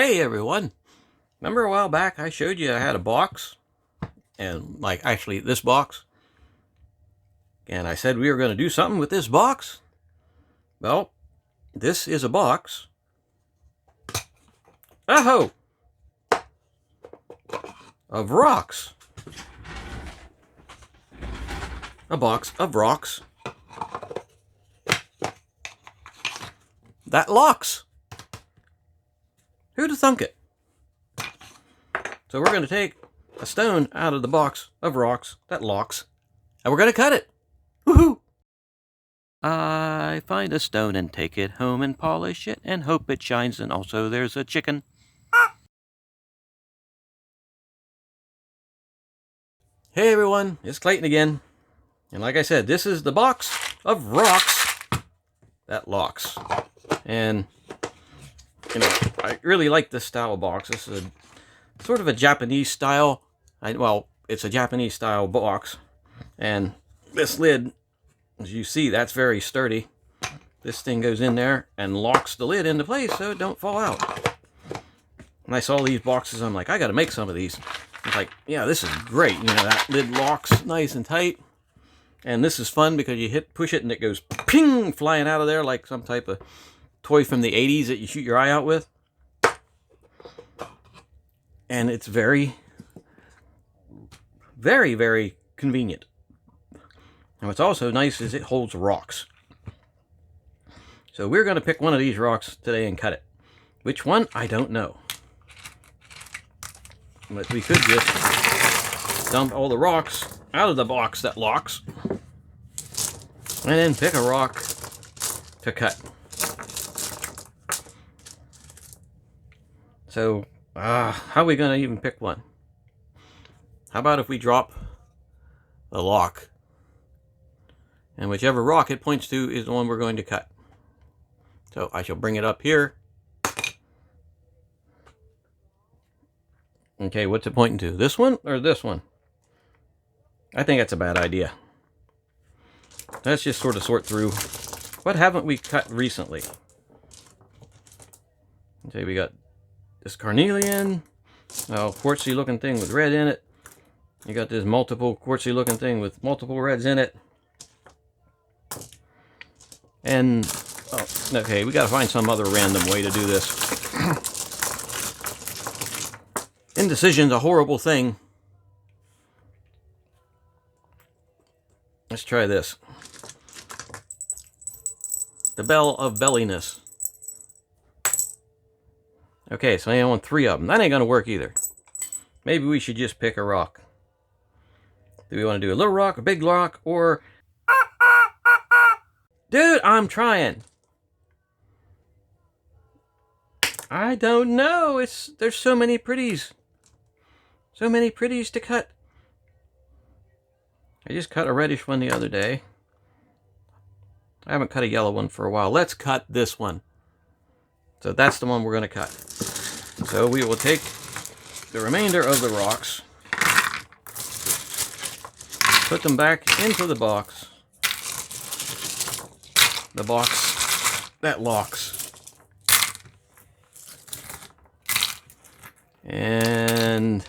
Hey everyone! Remember a while back I showed you I had a box? And actually this box? And I said we were going to do something with this box? Well, this is a box. Oh! Of rocks. A box of rocks. That locks. Who'd have thunk it? So we're going to take a stone out of the box of rocks that locks, and we're going to cut it. Woohoo! I find a stone and take it home and polish it and hope it shines, and also there's a chicken. Hey everyone, it's Clayton again. And like I said, this is the box of rocks that locks. And, you know, I really like this style of box. This is a sort of a Japanese style. Well, it's a Japanese style box. And this lid, as you see, that's very sturdy. This thing goes in there and locks the lid into place so it don't fall out. When I saw these boxes, I'm like, I got to make some of these. It's like, yeah, this is great. You know, that lid locks nice and tight. And this is fun because you push it and it goes ping, flying out of there like some type of toy from the 80s that you shoot your eye out with. And it's very, very, very convenient. And what's also nice is it holds rocks. So we're going to pick one of these rocks today and cut it. Which one? I don't know. But we could just dump all the rocks out of the box that locks. And then pick a rock to cut. So, how are we going to even pick one? How about if we drop the lock? And whichever rock it points to is the one we're going to cut. So I shall bring it up here. Okay, what's it pointing to? This one or this one? I think that's a bad idea. Let's just sort of sort through. What haven't we cut recently? Okay, we got this carnelian. Quartzy looking thing with red in it. You got this multiple quartzy looking thing with multiple reds in it. And, okay, we got to find some other random way to do this. Indecision's a horrible thing. Let's try this. The bell of belliness. Okay, so I want 3 of them. That ain't going to work either. Maybe we should just pick a rock. Do we want to do a little rock, a big rock, or... Dude, I'm trying. I don't know. There's so many pretties. So many pretties to cut. I just cut a reddish one the other day. I haven't cut a yellow one for a while. Let's cut this one. So that's the one we're going to cut. So we will take the remainder of the rocks, put them back into the box that locks, and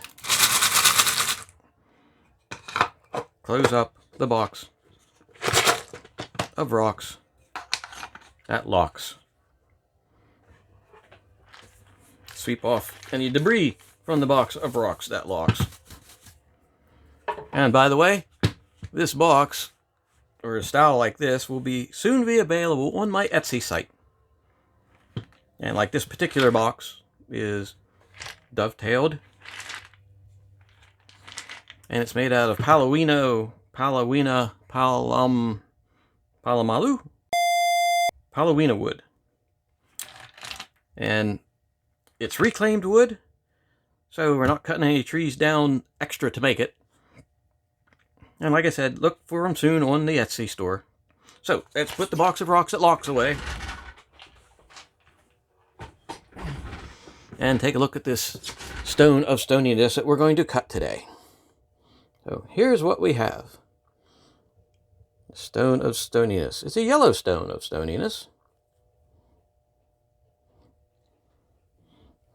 close up the box of rocks that locks. Sweep off any debris from the box of rocks that locks. And by the way, this box, or a style like this, will soon be available on my Etsy site. And like this particular box is dovetailed. And it's made out of palomino wood. And it's reclaimed wood, so we're not cutting any trees down extra to make it. And like I said, look for them soon on the Etsy store. So let's put the box of rocks that locks away. And take a look at this stone of stoniness that we're going to cut today. So here's what we have. Stone of stoniness. It's a yellow stone of stoniness.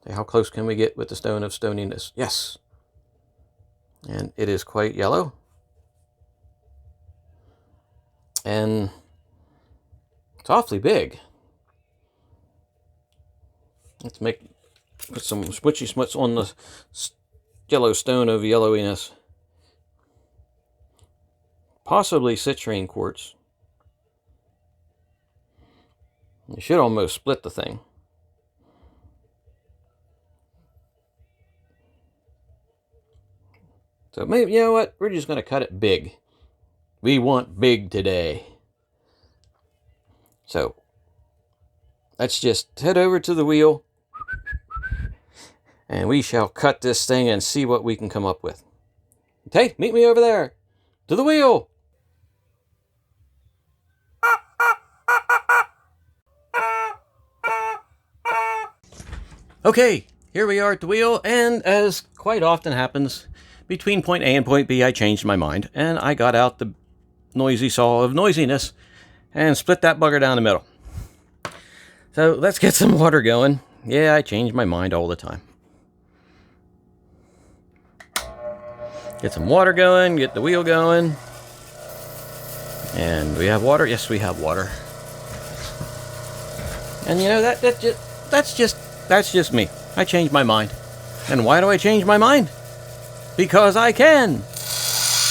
Okay, how close can we get with the stone of stoniness? Yes. And it is quite yellow. And it's awfully big. Let's put some switchy smuts on the yellow stone of yellowiness. Possibly citrine quartz. You should almost split the thing. So maybe, you know what? We're just going to cut it big. We want big today. So let's just head over to the wheel. And we shall cut this thing and see what we can come up with. Okay, meet me over there. To the wheel. Okay, here we are at the wheel, and as quite often happens, between point A and point B, I changed my mind, and I got out the noisy saw of noisiness and split that bugger down the middle. So let's get some water going. Yeah, I change my mind all the time. Get some water going, get the wheel going. And we have water? Yes, we have water. And you know, that's just me. I changed my mind. And why do I change my mind? Because I can.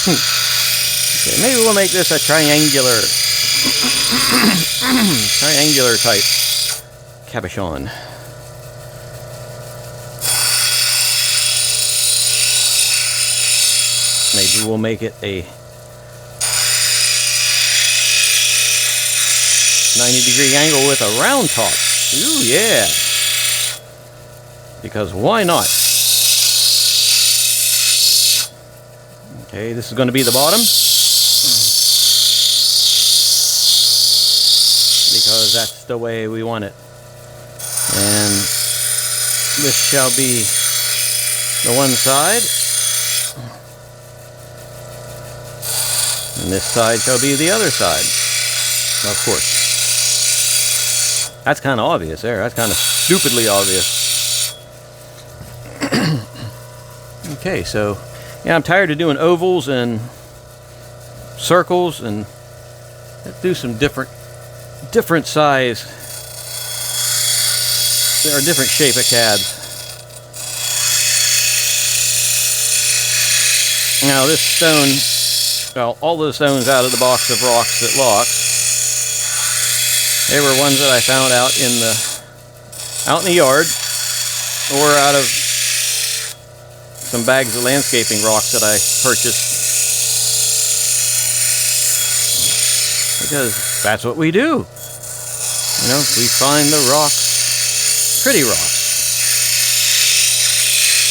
Okay, maybe we'll make this a triangular type cabochon. Maybe we'll make it a 90-degree angle with a round top. Ooh, yeah. Because why not? Okay, this is going to be the bottom. Because that's the way we want it. And this shall be the one side. And this side shall be the other side. Of course. That's kind of obvious there. That's kind of stupidly obvious. Okay, so yeah, I'm tired of doing ovals and circles, and let's do some different size or different shape of cabs. Now this stone, well, all the stones out of the box of rocks at Locks, they were ones that I found out in the yard, or out of some bags of landscaping rocks that I purchased. Because that's what we do. You know, we find the rocks, pretty rocks.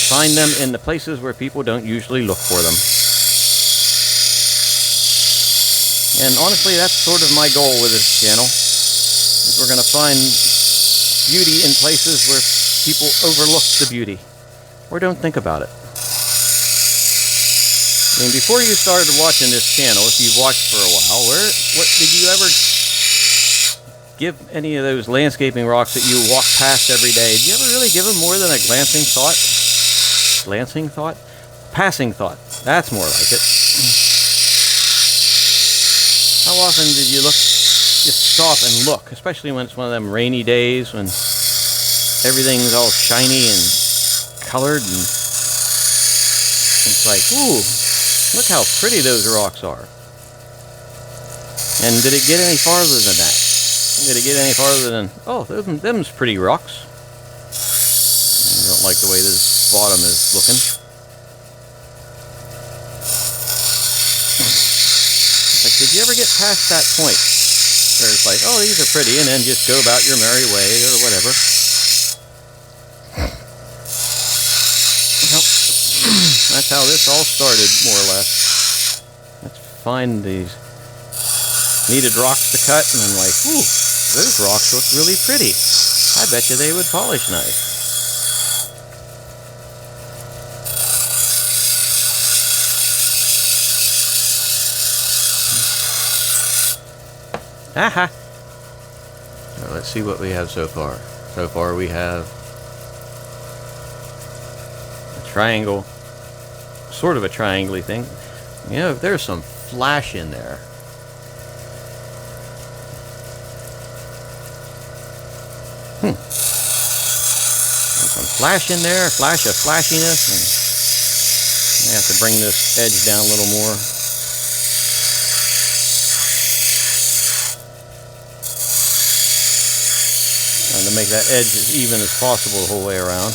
Find them in the places where people don't usually look for them. And honestly, that's sort of my goal with this channel. Is we're going to find beauty in places where people overlook the beauty or don't think about it. I mean, before you started watching this channel, if you've watched for a while, what did you ever give any of those landscaping rocks that you walk past every day? Did you ever really give them more than a glancing thought? Glancing thought? Passing thought. That's more like it. How often did you just stop and look, especially when it's one of them rainy days when everything's all shiny and colored, and it's like, ooh, look how pretty those rocks are. And did it get any farther than that? Did it get any farther than, oh, them's pretty rocks. I don't like the way this bottom is looking. Like, did you ever get past that point where it's like, oh, these are pretty, and then just go about your merry way or whatever? Well, that's how this all started, more or less. Let's find these needed rocks to cut, and I'm like, ooh, those rocks look really pretty. I bet you they would polish nice. Aha! So let's see what we have so far. So far we have triangle, sort of a triangle-y thing. You know, there's some flash in there. There's some flash in there, flash of flashiness, and I have to bring this edge down a little more. Trying to make that edge as even as possible the whole way around.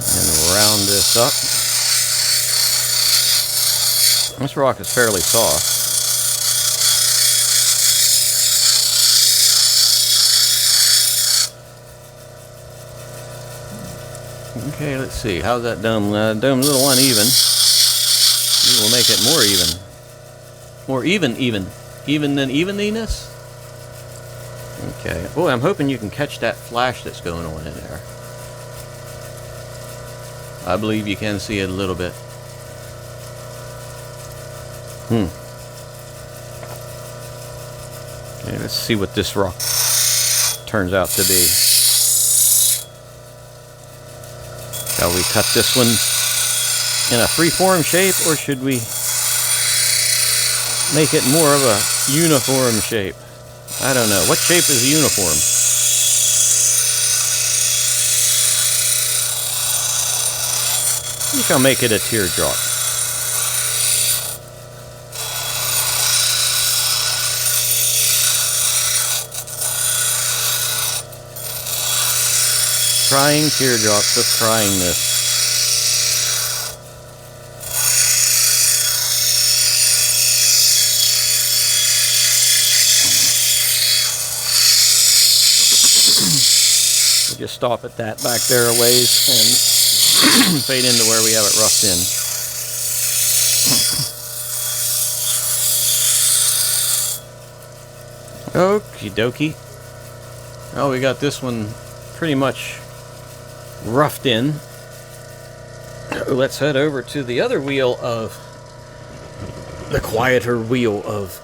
And round this up. This rock is fairly soft. Okay, let's see. How's that dome? Dome's a little uneven. We will make it more even. More even. Even than eveniness? Okay. Boy, I'm hoping you can catch that flash that's going on in there. I believe you can see it a little bit. Okay, let's see what this rock turns out to be. Shall we cut this one in a free-form shape, or should we make it more of a uniform shape? I don't know. What shape is uniform? I think I'll make it a teardrop. Crying teardrops of cryingness. We'll just stop at that back there a ways and fade into where we have it roughed in. Okie dokie. Oh, we got this one pretty much roughed in. Let's head over to the other wheel of the quieter wheel of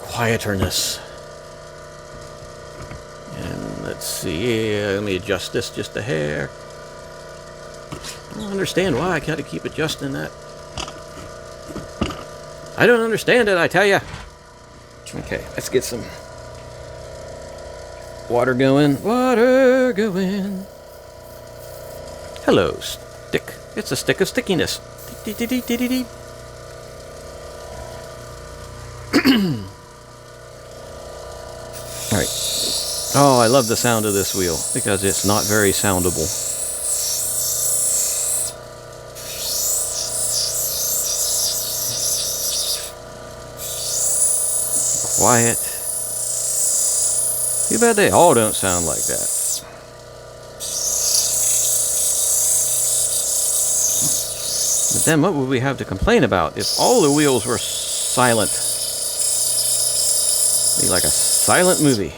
quieterness. And let's see, let me adjust this just a hair. I don't understand why I gotta keep adjusting that. I don't understand it, I tell ya. Okay, let's get some water going. Water going. Hello, stick. It's a stick of stickiness. Alright. Oh, I love the sound of this wheel because it's not very soundable. Quiet. Too bad they all don't sound like that. But then what would we have to complain about if all the wheels were silent? It'd be like a silent movie.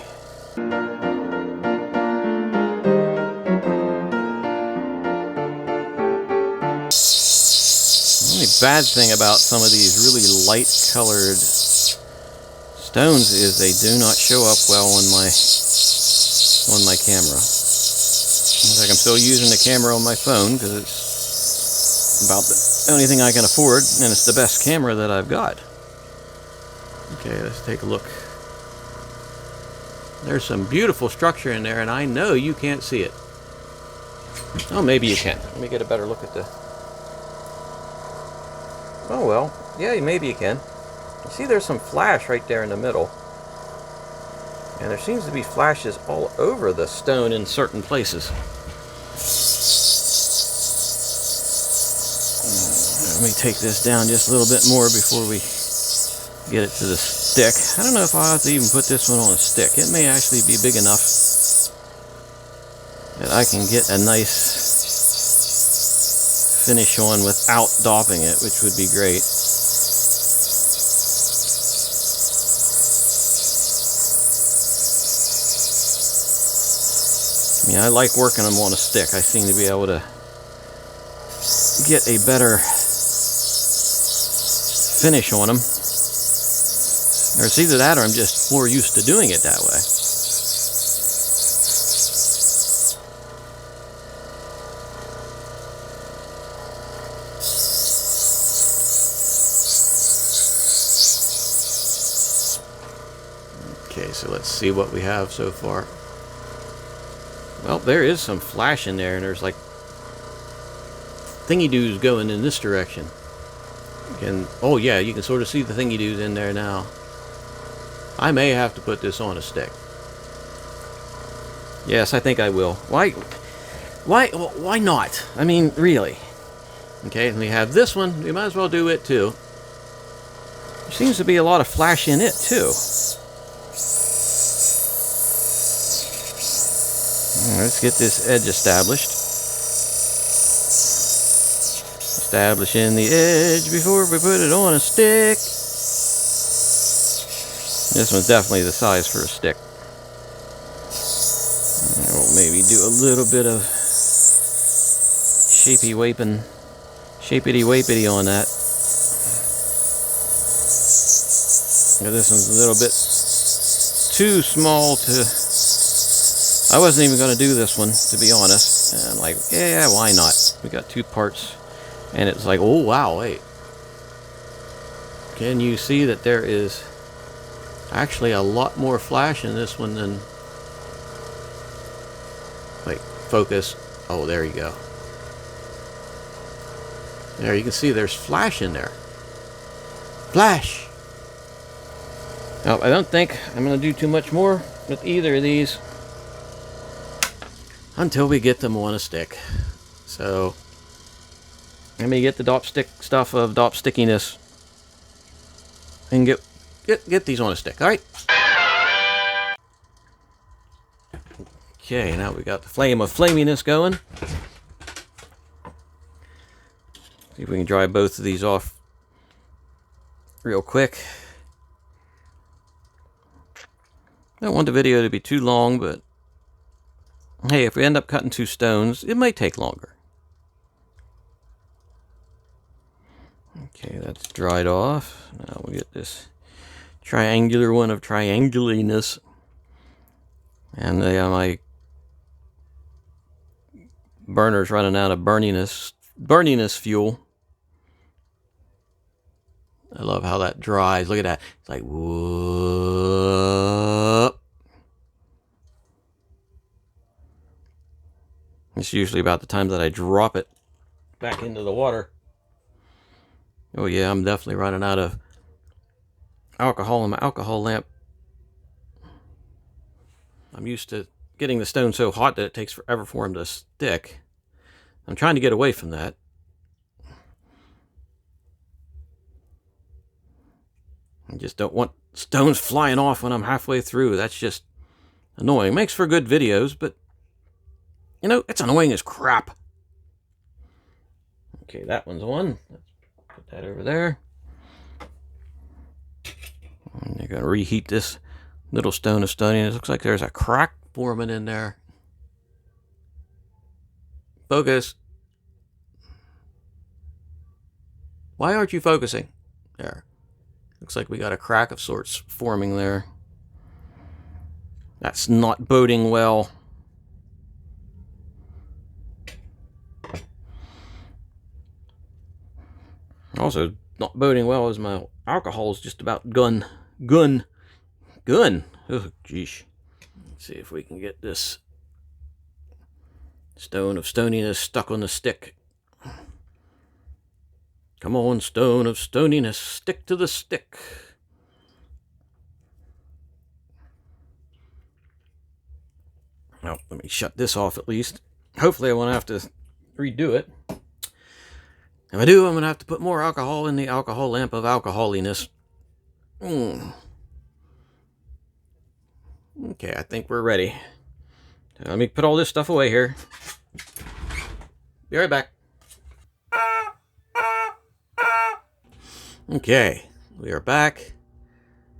The only bad thing about some of these really light colored stones is they do not show up well on my camera. Looks like I'm still using the camera on my phone because it's about the only thing I can afford, and it's the best camera that I've got. Okay, let's take a look. There's some beautiful structure in there, and I know you can't see it. Oh, maybe you can. Let me get a better look at the... Oh well, yeah, maybe you can. You see there's some flash right there in the middle. And there seems to be flashes all over the stone in certain places. Let me take this down just a little bit more before we get it to the stick. I don't know if I'll have to even put this one on a stick. It may actually be big enough that I can get a nice finish on without dopping it, which would be great. I mean, I like working them on a stick. I seem to be able to get a better finish on them. Or it's either that or I'm just more used to doing it that way. Okay, so let's see what we have so far. Well, there is some flash in there, and there's like thingy-doos going in this direction. And oh yeah, you can sort of see the thingy-doos in there now. I may have to put this on a stick. Yes, I think I will. Why not? I mean, really. Okay, and we have this one. We might as well do it too. There seems to be a lot of flash in it too. Let's get this edge established. Establishing the edge before we put it on a stick. This one's definitely the size for a stick. We'll maybe do a little bit of shapity-wapity on that. This one's a little bit too small to... I wasn't even going to do this one, to be honest. And I'm like, yeah, why not? We got two parts. And it's like, oh, wow, wait. Can you see that there is actually a lot more flash in this one than... Wait, focus. Oh, there you go. There, you can see there's flash in there. Flash! Now, I don't think I'm going to do too much more with either of these until we get them on a stick. So, let me get the dop stick stuff of dop stickiness and get these on a stick. All right. Okay, now we got the flame of flaminess going. See if we can dry both of these off real quick. I don't want the video to be too long, but hey, if we end up cutting two stones, it might take longer. Okay, that's dried off. Now we'll get this triangular one of trianguliness. And my burner's running out of burniness fuel. I love how that dries. Look at that. It's like, whoop. It's usually about the time that I drop it back into the water. Oh yeah, I'm definitely running out of alcohol in my alcohol lamp. I'm used to getting the stone so hot that it takes forever for them to stick. I'm trying to get away from that. I just don't want stones flying off when I'm halfway through. That's just annoying. Makes for good videos, but you know, it's annoying as crap. Okay, that one's on. Let's put that over there. And you're going to reheat this little stone of stoniness. Looks like there's a crack forming in there. Focus. Why aren't you focusing? There. Looks like we got a crack of sorts forming there. That's not boding well. Also, not boding well is my alcohol is just about gun. Oh, geesh. Let's see if we can get this stone of stoniness stuck on the stick. Come on, stone of stoniness, stick to the stick. Well, let me shut this off at least. Hopefully I won't have to redo it. If I do, I'm going to have to put more alcohol in the alcohol lamp of alcoholiness. Okay, I think we're ready. Let me put all this stuff away here. Be right back. Okay, we are back.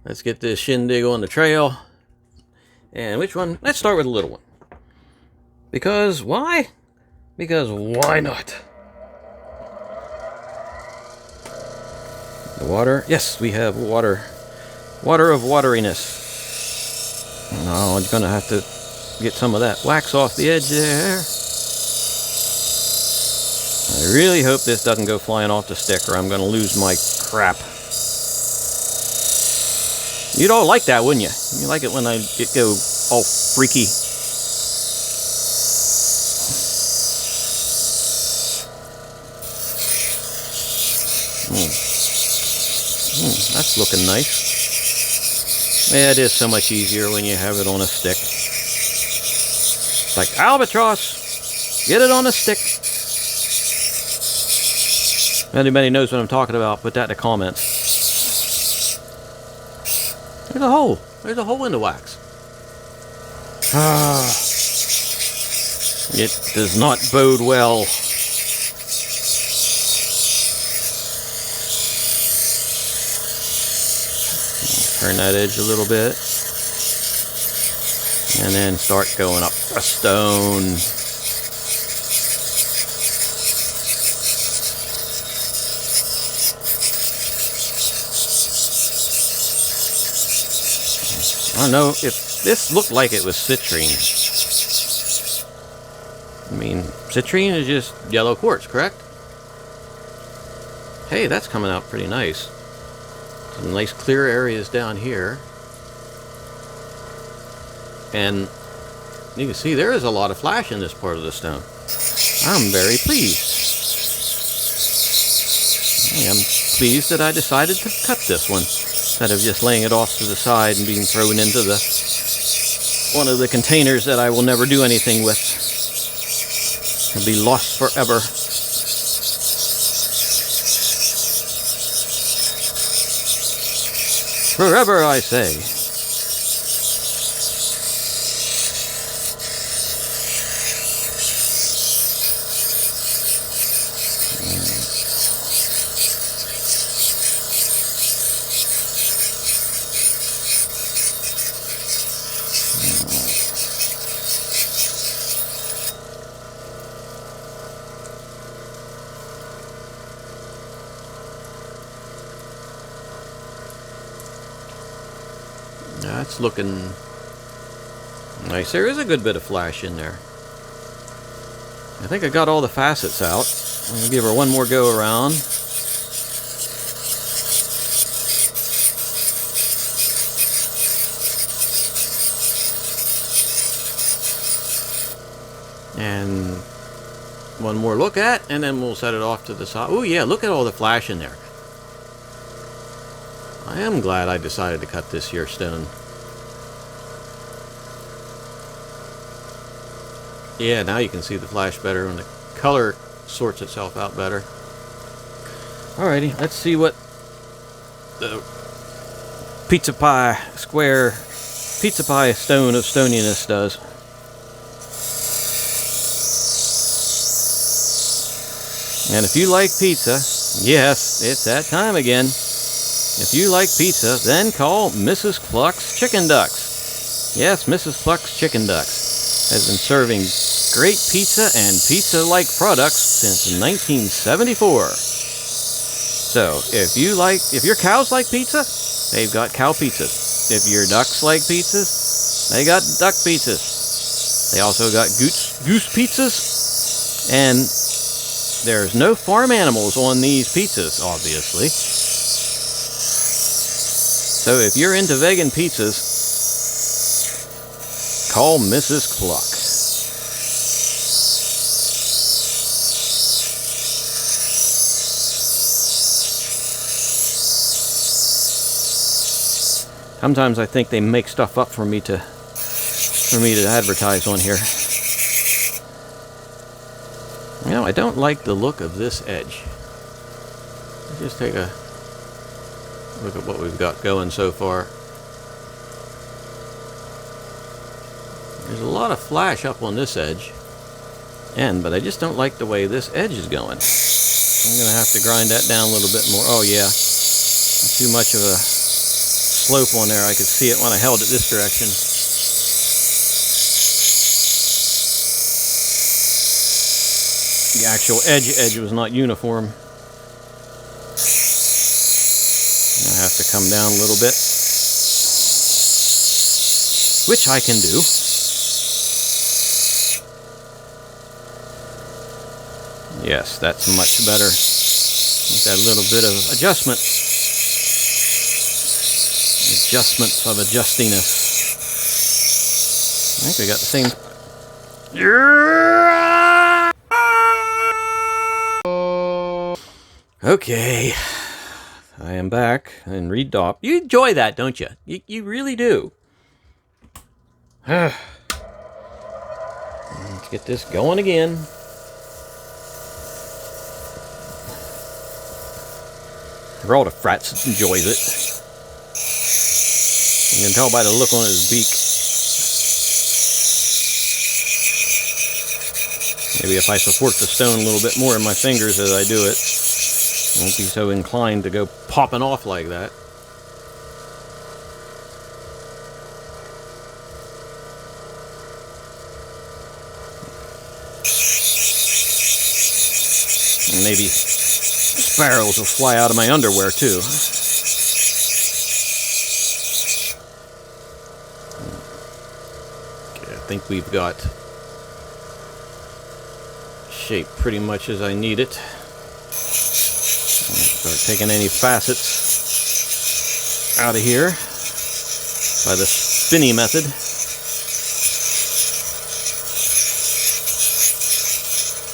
Let's get this shindig on the trail. And which one? Let's start with the little one. Because why? Because why not? The water. Yes, we have water Water of wateriness. No, I'm going to have to get some of that wax off the edge there. I really hope this doesn't go flying off the stick or I'm going to lose my crap. You'd all like that, wouldn't you? You like it when it go all freaky. That's looking nice. Yeah, it is so much easier when you have it on a stick. It's like, albatross, get it on a stick. If anybody knows what I'm talking about, put that in the comments. There's a hole. There's a hole in the wax. It does not bode well. Turn that edge a little bit. And then start going up a stone. I don't know if this looked like it was citrine. I mean, citrine is just yellow quartz, correct? Hey, that's coming out pretty nice. Some nice clear areas down here. And you can see there is a lot of flash in this part of the stone. I'm very pleased. I am pleased that I decided to cut this one instead of just laying it off to the side and being thrown into one of the containers that I will never do anything with. It'll be lost forever. Forever, I say. That's looking nice. There is a good bit of flash in there. I think I got all the facets out. I'm going to give her one more go around. And one more look at, and then we'll set it off to the side. Oh yeah, look at all the flash in there. I am glad I decided to cut this here stone. Yeah, now you can see the flash better and the color sorts itself out better. Alrighty, let's see what the pizza pie stone of stoniness does. And if you like pizza, yes, it's that time again. If you like pizza, then call Mrs. Cluck's Chicken Ducks. Yes, Mrs. Cluck's Chicken Ducks has been serving great pizza and pizza-like products since 1974. So, if your cows like pizza, they've got cow pizzas. If your ducks like pizzas, they got duck pizzas. They also got goose pizzas. And there's no farm animals on these pizzas, obviously. So if you're into vegan pizzas, call Mrs. Cluck. Sometimes I think they make stuff up for me to advertise on here. You know, I don't like the look of this edge. Let's just take a look at what we've got going so far. There's a lot of flash up on this edge, but I just don't like the way this edge is going. I'm going to have to grind that down a little bit more. Oh yeah, too much of a slope on there. I could see it when I held it this direction. The actual edge was not uniform. I have to come down a little bit. which I can do. Yes, that's much better. With that little bit of adjustment. Adjustments of adjustiness. I think we got the same. Okay, I am back and redop. You enjoy that, don't you? You really do. Let's get this going again. For all the frats enjoys it. You can tell by the look on his beak. Maybe if I support the stone a little bit more in my fingers as I do it, I won't be so inclined to go popping off like that. And maybe sparrows will fly out of my underwear too. Okay, I think we've got shape pretty much as I need it. Start taking any facets out of here by the spinny method.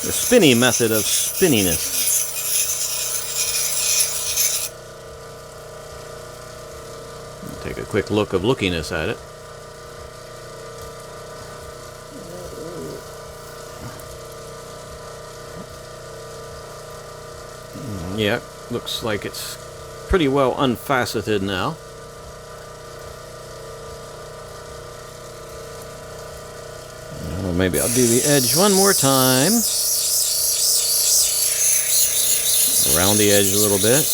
The spinny method of spinniness. Take a quick look of lookiness at it. Yeah, looks like it's pretty well unfaceted now. Well, maybe I'll do the edge one more time. Around the edge a little bit.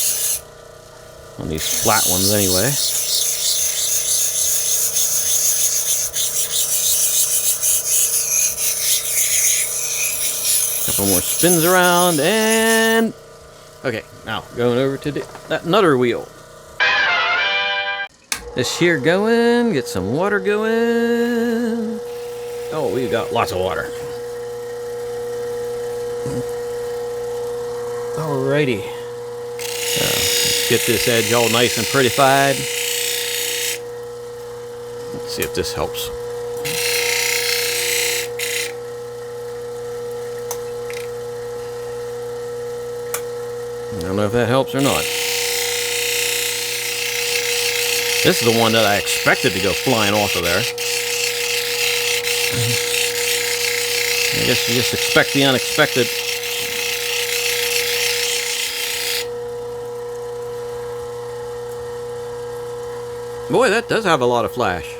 On these flat ones anyway. Couple more spins around and... Okay, now going over to that nutter wheel. This here going, get some water going. Oh, we've got lots of water. Alrighty. Let's get this edge all nice and prettified. Let's see if this helps. I don't know if that helps or not. This is the one that I expected to go flying off of there. I guess you just expect the unexpected. Boy, that does have a lot of flash.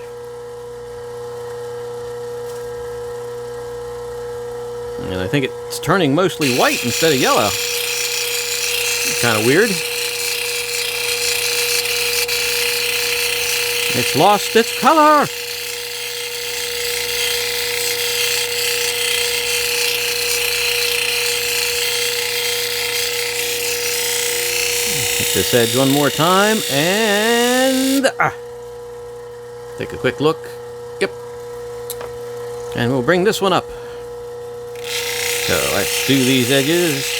And I think it's turning mostly white instead of yellow. Kind of weird. It's lost its color. Hit this edge one more time and take a quick look. Yep. And we'll bring this one up. So let's do these edges.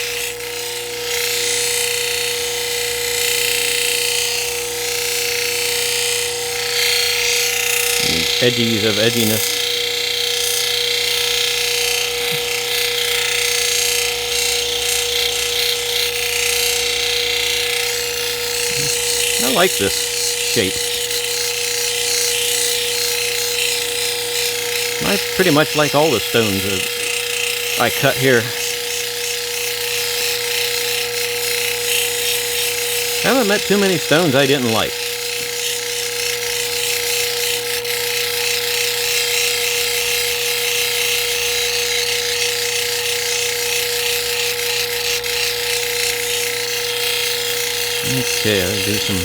Edgies of edginess. I like this shape. I pretty much like all the stones that I cut here. I haven't met too many stones I didn't like. Okay, let's do some.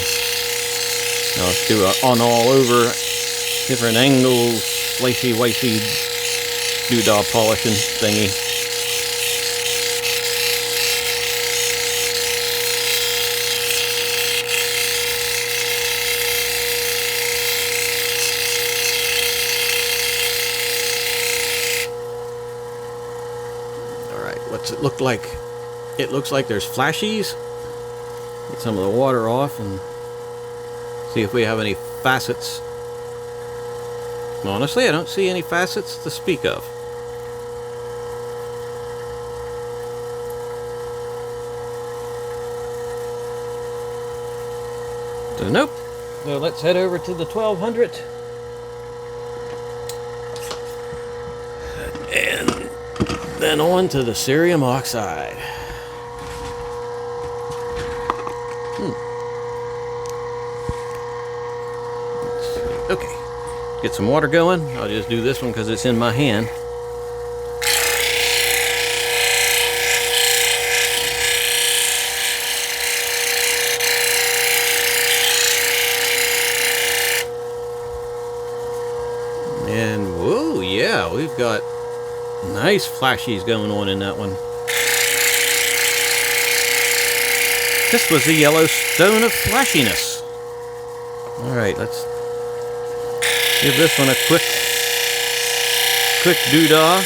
Now let's do a on all over, different angles, slicey, wicey, doodah polishing thingy. What's it look like? It looks like there's flashies. Get some of the water off and see if we have any facets. Honestly, I don't see any facets to speak of. So nope. So let's head over to the 1200 and then on to the cerium oxide. Okay, get some water going. I'll just do this one because it's in my hand. And whoa, yeah, we've got nice flashies going on in that one. This was the Yellowstone of flashiness. Alright, let's give this one a quick doodah.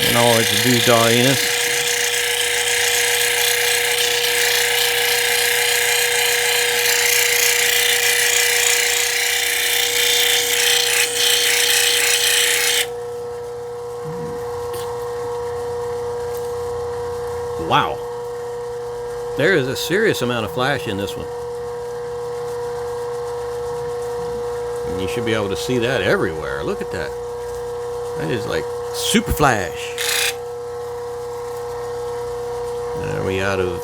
And all its doodahiness. Wow. There is a serious amount of flash in this one. And you should be able to see that everywhere. Look at that. That is like super flash. Are we out of...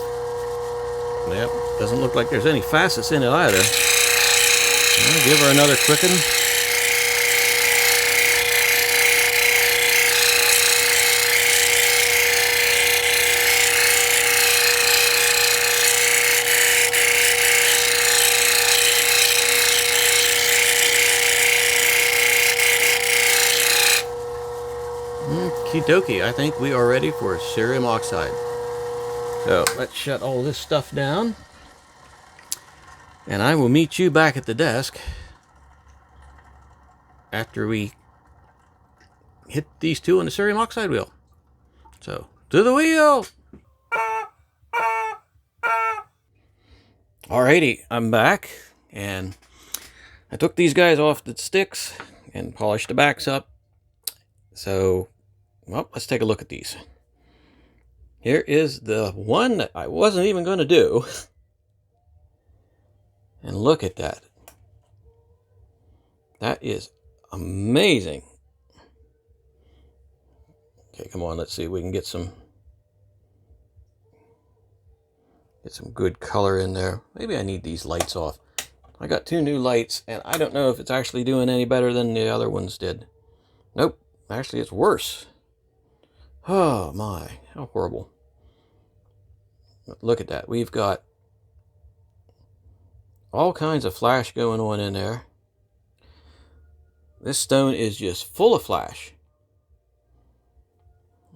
Yep, doesn't look like there's any facets in it either. I'll give her another quicken. Okie dokie, I think we are ready for cerium oxide. So let's shut all this stuff down. And I will meet you back at the desk after we hit these two on the cerium oxide wheel. So, to the wheel! Alrighty, I'm back. And I took these guys off the sticks and polished the backs up. So, well, let's take a look at these. Here is the one that I wasn't even going to do. And look at that. That is amazing. Okay, come on, let's see if we can get some good color in there. Maybe I need these lights off. I got two new lights, and I don't know if it's actually doing any better than the other ones did. Nope, actually it's worse. Oh my, how horrible. Look at that. We've got all kinds of flash going on in there. This stone is just full of flash.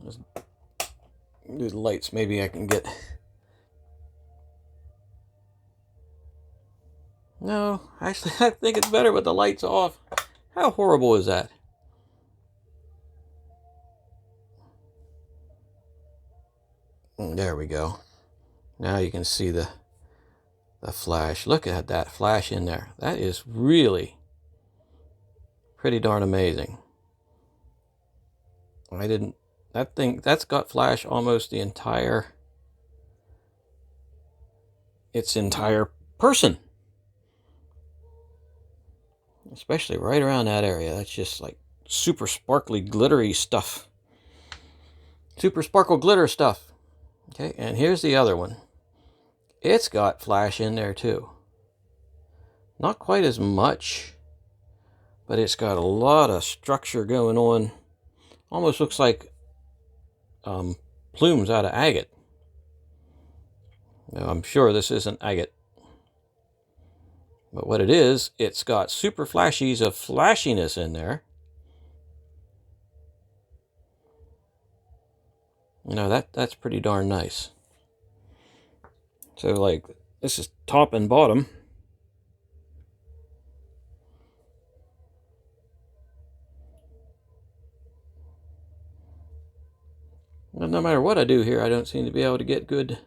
Let's do the lights. Maybe I can get... No, actually I think it's better with the lights off. How horrible is that? There we go. Now you can see the flash. Look at that flash in there. That is really pretty darn amazing. That's got flash almost the entire person. Especially right around that area. That's just like super sparkly, glittery stuff. Super sparkle glitter stuff. Okay, and here's the other one. It's got flash in there too. Not quite as much, but it's got a lot of structure going on. Almost looks like plumes out of agate. Now, I'm sure this isn't agate. But what it is, it's got super flashies of flashiness in there. You know, that's pretty darn nice. So, like, this is top and bottom. Well, no matter what I do here, I don't seem to be able to get good.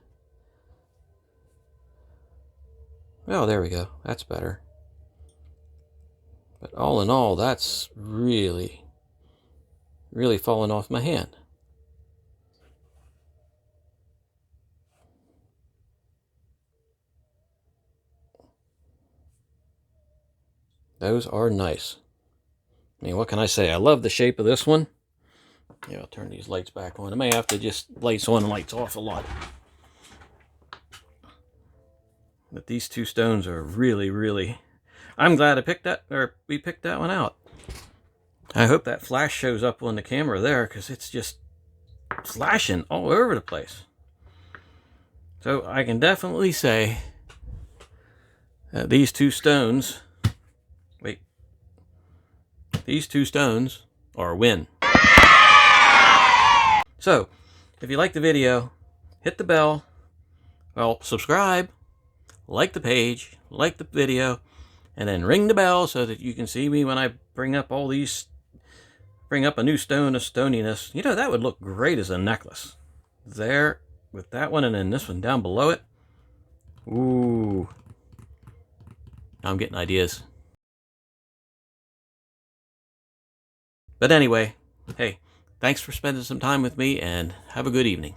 Oh, there we go. That's better. But all in all, that's really falling off my hand. Those are nice. I mean, what can I say? I love the shape of this one. Yeah, I'll turn these lights back on. I may have to just lights on and lights off a lot. But these two stones are really... I'm glad I picked that, or we picked that one out. I hope that flash shows up on the camera there, because it's just flashing all over the place. So I can definitely say that these two stones... Wait. These two stones are a win. So, if you like the video, hit the bell, well, subscribe, like the page, like the video, and then ring the bell so that you can see me when I bring up all these, bring up a new stone of stoniness. You know, that would look great as a necklace. There, with that one, and then this one down below it. Ooh. I'm getting ideas. But anyway, hey, thanks for spending some time with me, and have a good evening.